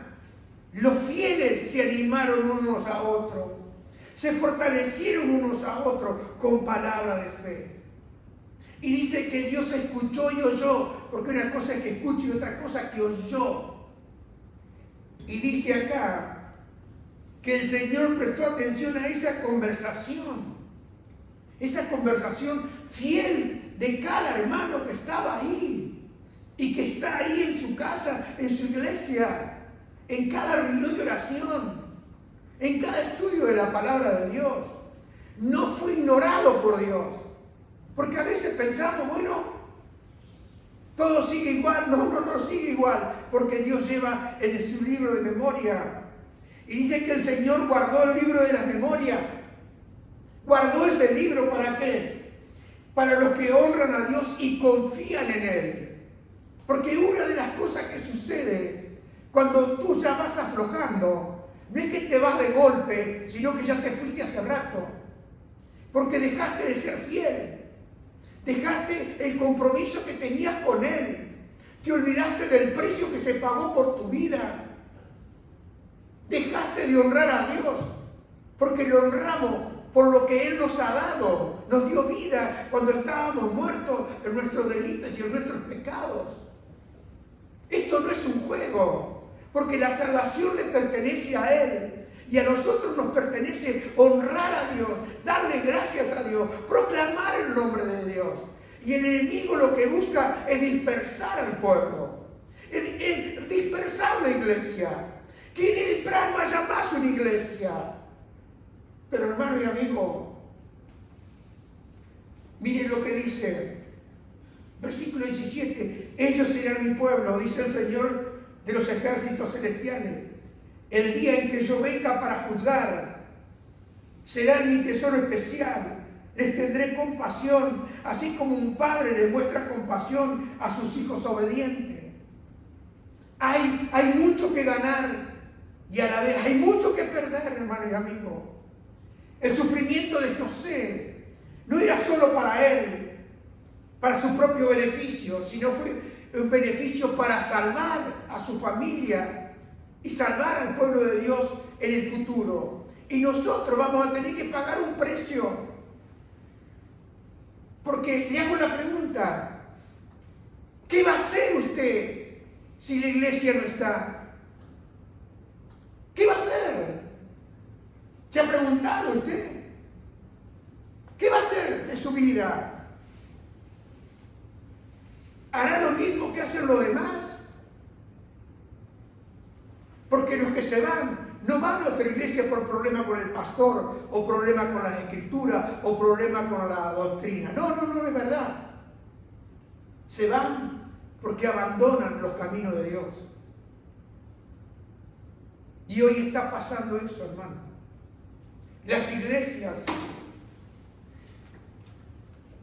los fieles se animaron unos a otros, se fortalecieron unos a otros con palabra de fe. Y dice que Dios escuchó y oyó, porque una cosa es que escuche y otra cosa que oyó. Y dice acá que el Señor prestó atención a esa conversación fiel de cada hermano que estaba ahí y que está ahí en su casa, en su iglesia, en cada reunión de oración, en cada estudio de la palabra de Dios. No fue ignorado por Dios, porque a veces pensamos, bueno, todo sigue igual. No sigue igual, porque Dios lleva en su libro de memoria. Y dice que el Señor guardó el libro de la memoria. Guardó ese libro, ¿para qué? Para los que honran a Dios y confían en Él. Porque una de las cosas que sucede cuando tú ya vas aflojando, no es que te vas de golpe, sino que ya te fuiste hace rato. Porque dejaste de ser fiel. Dejaste el compromiso que tenías con Él. Te olvidaste del precio que se pagó por tu vida. Dejaste de honrar a Dios. Porque lo honramos por lo que Él nos ha dado. Nos dio vida cuando estábamos muertos en nuestros delitos y en nuestros pecados. Esto no es un juego. Porque la salvación le pertenece a Él. Y a nosotros nos pertenece honrar a Dios, darle gracias a Dios, proclamar el nombre de Dios. Y el enemigo lo que busca es dispersar al pueblo, es dispersar la iglesia. Que en el plan no haya más una iglesia. Pero hermano y amigo, miren lo que dice, versículo 17, ellos serán mi pueblo, dice el Señor de los ejércitos celestiales. El día en que yo venga para juzgar, serán mi tesoro especial. Les tendré compasión, así como un padre le muestra compasión a sus hijos obedientes. Hay mucho que ganar y a la vez hay mucho que perder, hermano y amigo. El sufrimiento de José no era solo para él, para su propio beneficio, sino fue un beneficio para salvar a su familia y salvar al pueblo de Dios en el futuro. Y nosotros vamos a tener que pagar un precio. Porque le hago la pregunta, ¿qué va a hacer usted si la iglesia no está? ¿Qué va a hacer? ¿Se ha preguntado usted? ¿Qué va a hacer de su vida? ¿Hará lo mismo que hacen los demás? Porque los que se van no van a otra iglesia por problema con el pastor, o problema con las escrituras, o problema con la doctrina. No es verdad. Se van porque abandonan los caminos de Dios. Y hoy está pasando eso, hermano. Las iglesias,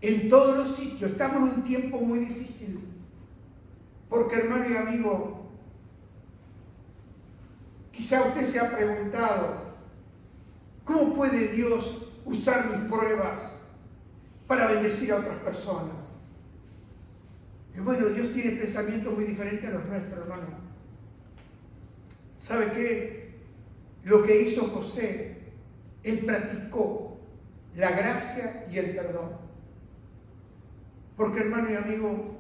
en todos los sitios, estamos en un tiempo muy difícil. Porque, hermano y amigo, quizá usted se ha preguntado, ¿cómo puede Dios usar mis pruebas para bendecir a otras personas? Y bueno, Dios tiene pensamientos muy diferentes a los nuestros, hermano. ¿Sabe qué? Lo que hizo José, él practicó la gracia y el perdón. Porque, hermano y amigo,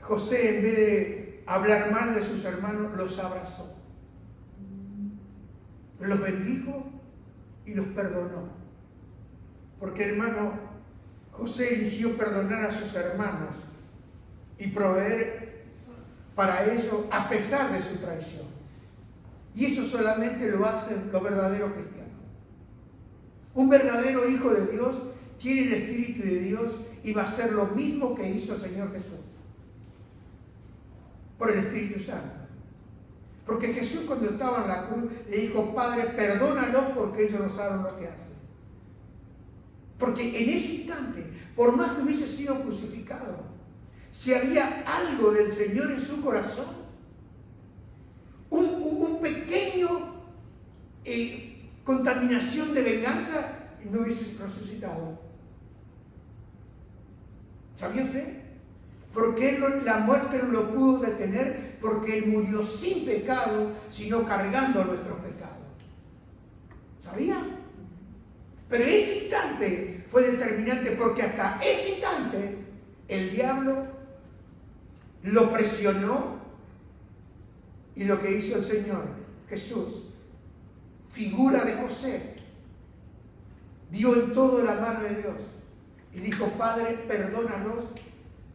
José, en vez de hablar mal de sus hermanos, los abrazó. Los bendijo y los perdonó. Porque, hermano, José eligió perdonar a sus hermanos y proveer para ellos a pesar de su traición. Y eso solamente lo hacen los verdaderos cristianos. Un verdadero hijo de Dios tiene el Espíritu de Dios y va a hacer lo mismo que hizo el Señor Jesús. Por el Espíritu Santo. Porque Jesús, cuando estaba en la cruz, le dijo: Padre, perdónalos porque ellos no saben lo que hacen. Porque en ese instante, por más que hubiese sido crucificado, si había algo del Señor en su corazón, un pequeño contaminación de venganza, no hubiese resucitado. ¿Sabía usted? Porque él la muerte no lo pudo detener, porque él murió sin pecado, sino cargando nuestros pecados. ¿Sabía? Pero ese instante fue determinante, porque hasta ese instante el diablo lo presionó, y lo que hizo el Señor Jesús, figura de José, vio en todo la mano de Dios y dijo: Padre, perdónalos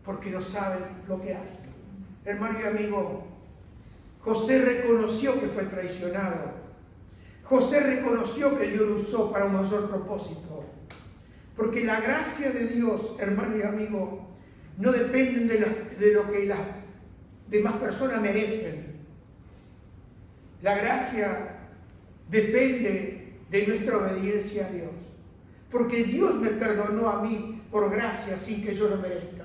porque no saben lo que hacen. Hermano y amigo, José reconoció que fue traicionado. José reconoció que Dios lo usó para un mayor propósito. Porque la gracia de Dios, hermano y amigo, no depende de lo que las demás personas merecen. La gracia depende de nuestra obediencia a Dios. Porque Dios me perdonó a mí por gracia sin que yo lo merezca.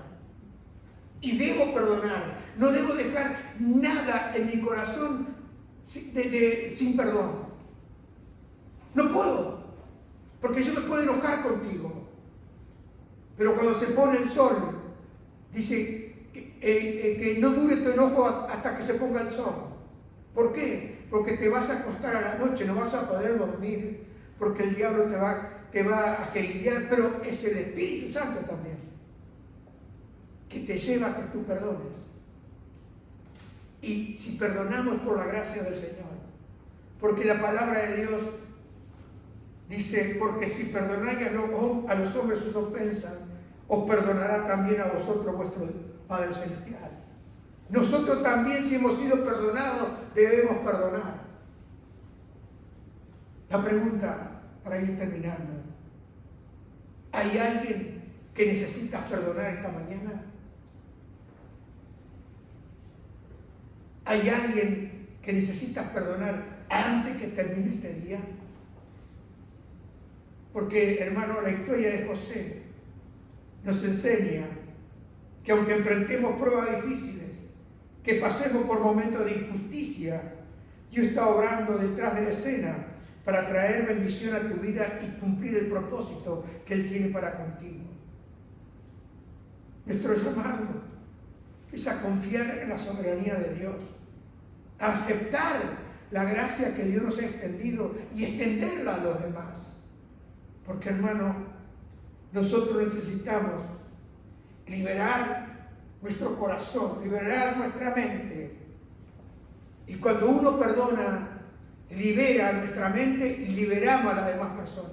Y debo perdonar. No debo dejar nada en mi corazón sin perdón. No puedo. Porque yo me puedo enojar contigo. Pero cuando se pone el sol, dice que no dure tu enojo hasta que se ponga el sol. ¿Por qué? Porque te vas a acostar a la noche, no vas a poder dormir, porque el diablo te va a jerillear, pero es el Espíritu Santo también que te lleva a que tú perdones. Y si perdonamos es por la gracia del Señor, porque la palabra de Dios dice: porque si perdonáis a los hombres sus ofensas, os perdonará también a vosotros vuestro Padre Celestial. Nosotros también, si hemos sido perdonados, debemos perdonar. La pregunta, para ir terminando: ¿hay alguien que necesitas perdonar esta mañana? ¿Hay alguien que necesitas perdonar antes que termine este día? Porque, hermano, la historia de José nos enseña que aunque enfrentemos pruebas difíciles, que pasemos por momentos de injusticia, Dios está obrando detrás de la escena para traer bendición a tu vida y cumplir el propósito que Él tiene para contigo. Nuestro llamado es a confiar en la soberanía de Dios, a aceptar la gracia que Dios nos ha extendido y extenderla a los demás. Porque, hermano, nosotros necesitamos liberar nuestro corazón, liberar nuestra mente. Y cuando uno perdona, libera nuestra mente y liberamos a las demás personas.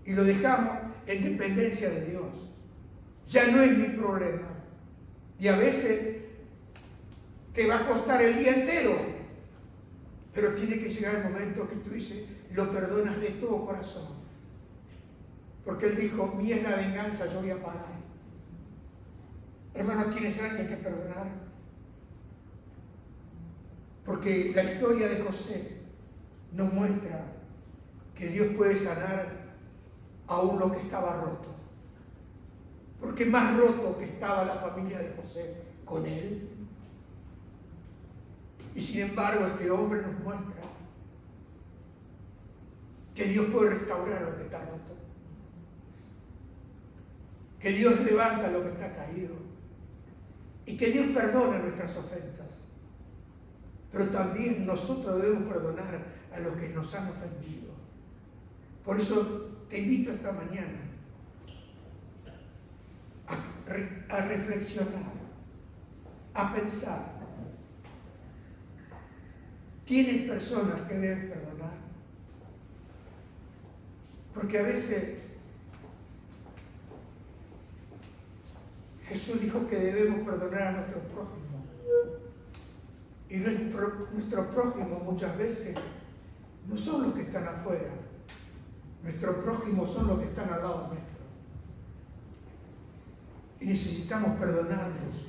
Y lo dejamos en dependencia de Dios. Ya no es mi problema. Y a veces te va a costar el día entero. Pero tiene que llegar el momento que tú dices, lo perdonas de todo corazón. Porque Él dijo, mía es la venganza, yo voy a pagar. Hermano, ¿tienes a alguien que perdonar? Porque la historia de José nos muestra que Dios puede sanar aún lo que estaba roto. Porque más roto que estaba la familia de José con él. Y sin embargo, este hombre nos muestra que Dios puede restaurar lo que está roto. Que Dios levanta lo que está caído. Y que Dios perdona nuestras ofensas. Pero también nosotros debemos perdonar a los que nos han ofendido. Por eso te invito esta mañana a reflexionar, a pensar. ¿Tienes personas que debes perdonar? Porque a veces Jesús dijo que debemos perdonar a nuestro prójimo. Y nuestro prójimo muchas veces no son los que están afuera. Nuestros prójimos son los que están al lado nuestro. Y necesitamos perdonarnos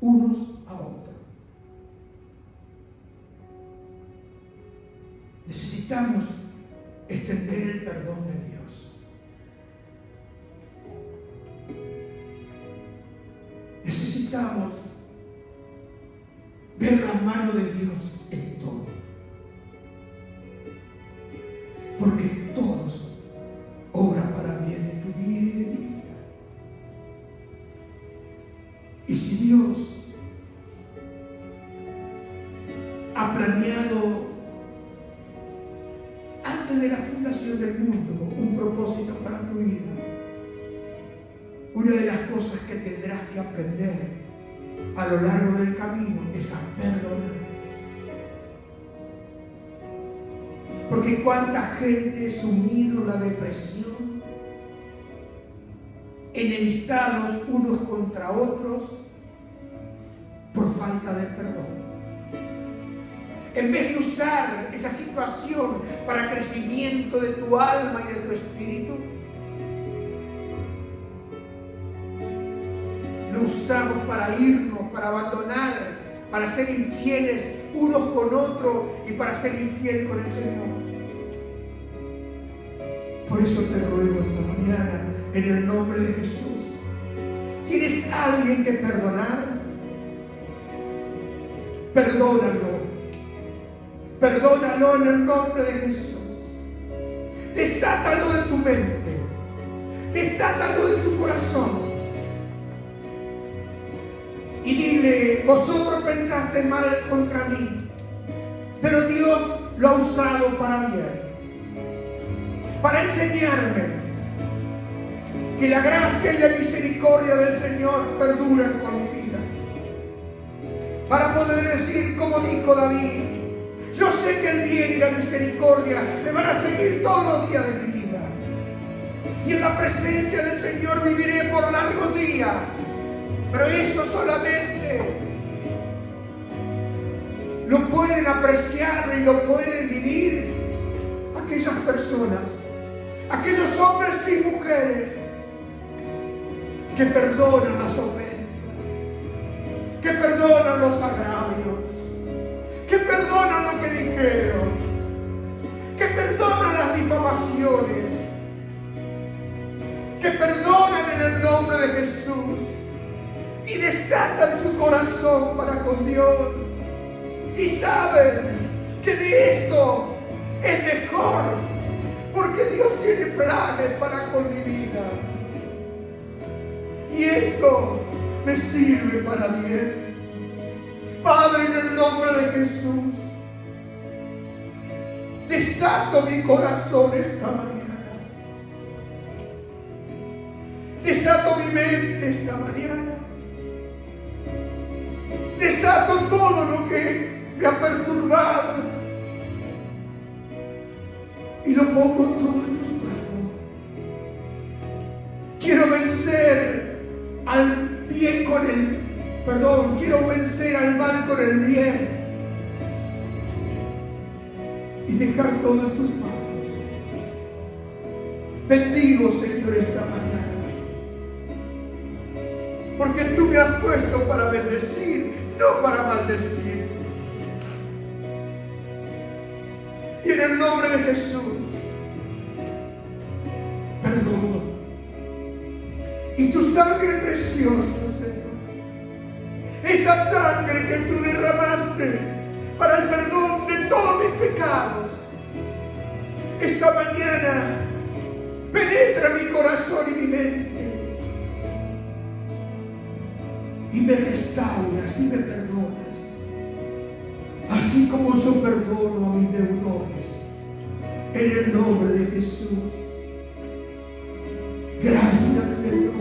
unos a otros. Necesitamos extender el perdón de Dios. Necesitamos ver la mano de Dios en todo. Porque todos obran para bien de tu vida y de mi vida. Y si Dios ha planeado antes de la fundación del mundo un propósito para tu vida, una de las cosas que tendrás que aprender a lo largo del camino es a perdonar. Porque cuánta gente sumido en la depresión, enemistados unos contra otros por falta de perdón. En vez de usar esa situación para crecimiento de tu alma y de tu espíritu, lo usamos para irnos, para abandonar, para ser infieles unos con otros y para ser infiel con el Señor. Por eso te ruego esta mañana, en el nombre de Jesús, ¿tienes a alguien que perdonar? Perdónalo. Perdónalo en el nombre de Jesús. Desátalo de tu mente. Desátalo de tu corazón. Y dile, vosotros pensaste mal contra mí, pero Dios lo ha usado para bien, para enseñarme que la gracia y la misericordia del Señor perduran con mi vida, para poder decir como dijo David, yo sé que el bien y la misericordia me van a seguir todos los días de mi vida, y en la presencia del Señor viviré por largos días. Pero eso solamente lo pueden apreciar y lo pueden vivir aquellas personas, aquellos hombres y mujeres que perdonan las ofensas, que perdonan los agravios, que perdonan lo que dijeron, que perdonan las difamaciones, que perdonan en el nombre de Jesús. Y desatan su corazón para con Dios. Y saben que de esto es mejor. Porque Dios tiene planes para con mi vida. Y esto me sirve para bien. Padre, en el nombre de Jesús, desato mi corazón esta mañana. Desato mi mente esta mañana. Desato todo lo que me ha perturbado y lo pongo todo en tus manos. Quiero vencer al bien con el perdón, quiero vencer al mal con el bien y dejar todo en tus manos. Bendigo, Señor. Señor, esta mañana. Porque tú me has puesto para bendecir, no para maldecir. Y en el nombre de Jesús, perdono. Y tu sangre preciosa, Señor, esa sangre que tú derramaste para el perdón de todos mis pecados, esta mañana penetra mi corazón y mi mente y me restauras y me perdonas, así como yo perdono a mis deudores, en el nombre de Jesús. Gracias, Señor.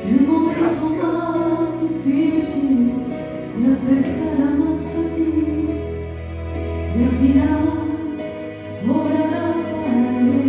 El momento más difícil me acercará más a ti y al final obrará para él.